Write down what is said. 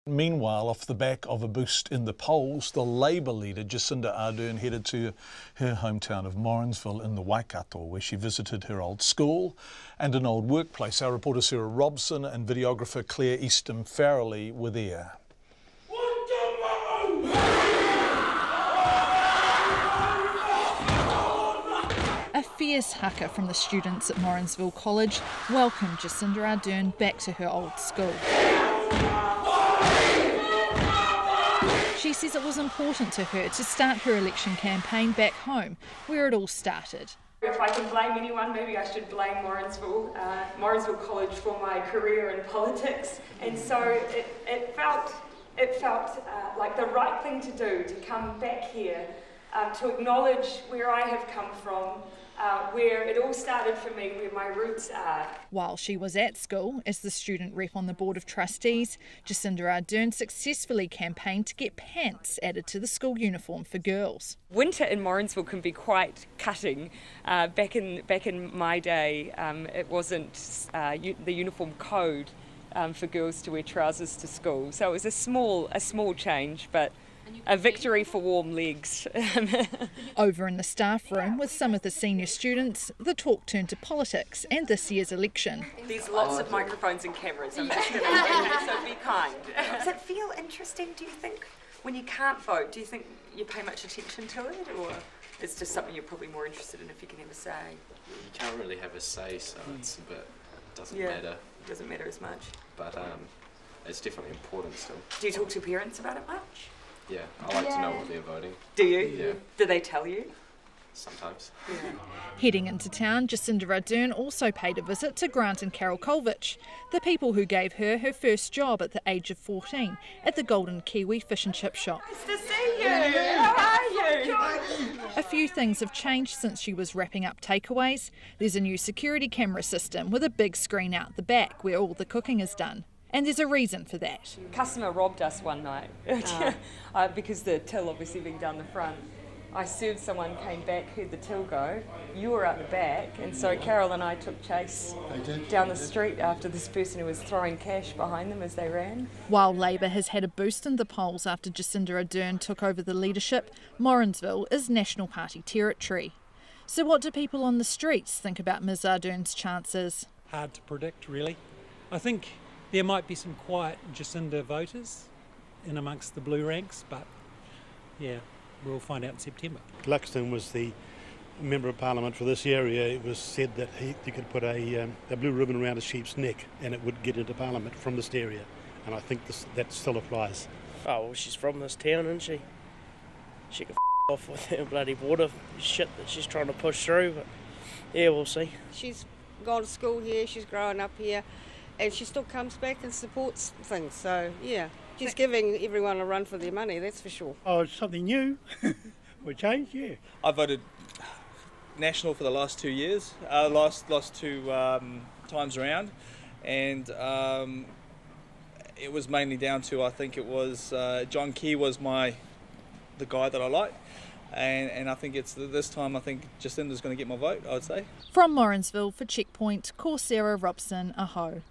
Meanwhile, off the back of a boost in the polls, the Labour leader Jacinda Ardern headed to her hometown of Morrinsville in the Waikato, where she visited her old school and an old workplace. Our reporter Sarah Robson and videographer Claire Easton Farrelly were there. A fierce haka from the students at Morrinsville College welcomed Jacinda Ardern back to her old school. She says it was important to her to start her election campaign back home, where it all started. If I can blame anyone, maybe I should blame Morrinsville College for my career in politics. And so it felt like the right thing to do, to come back here, to acknowledge where I have come from, where it all started for me, where my roots are. While she was at school as the student rep on the Board of Trustees, Jacinda Ardern successfully campaigned to get pants added to the school uniform for girls. Winter in Morrinsville can be quite cutting. Back in my day, it wasn't the uniform code for girls to wear trousers to school. So it was a small change, but a victory for warm legs. Over in the staff room with some of the senior students, the talk turned to politics and this year's election. There's lots of microphones and cameras, I'm just going to say, so be kind. Does it feel interesting, do you think, when you can't vote? Do you think you pay much attention to it, or it's just something you're probably more interested in if you can have a say? You can't really have a say, so it's a bit, it doesn't matter. It doesn't matter as much. But it's definitely important still. Do you talk to parents about it much? Yeah, I like to know what they're voting. Do you? Yeah. Do they tell you? Sometimes. Yeah. Heading into town, Jacinda Ardern also paid a visit to Grant and Carol Colvich, the people who gave her her first job at the age of 14 at the Golden Kiwi fish and chip shop. Nice to see you! How are you? A few things have changed since she was wrapping up takeaways. There's a new security camera system with a big screen out the back where all the cooking is done. And there's a reason for that. A customer robbed us one night because the till obviously being down the front. I served someone, came back, heard the till go. You were out the back, and so Carol and I took chase down the street after this person who was throwing cash behind them as they ran. While Labour has had a boost in the polls after Jacinda Ardern took over the leadership, Morrinsville is National Party territory. So what do people on the streets think about Ms Ardern's chances? Hard to predict, really. I think there might be some quiet Jacinda voters in amongst the blue ranks, but yeah, we'll find out in September. Gluckston was the Member of Parliament for this area. It was said that you could put a blue ribbon around a sheep's neck and it would get into Parliament from this area, and I think that still applies. Oh, well, she's from this town, isn't she? She can off with her bloody water shit that she's trying to push through, but yeah, we'll see. She's gone to school here, she's grown up here, and she still comes back and supports things, so yeah. She's giving everyone a run for their money, that's for sure. Oh, it's something new. For change, yeah. I voted National for the last 2 years, last two times around, and it was mainly down to, I think it was John Key was the guy that I liked. And I think it's this time, I think Jacinda's going to get my vote, I would say. From Morrinsville for Checkpoint, Sarah Robson, aho.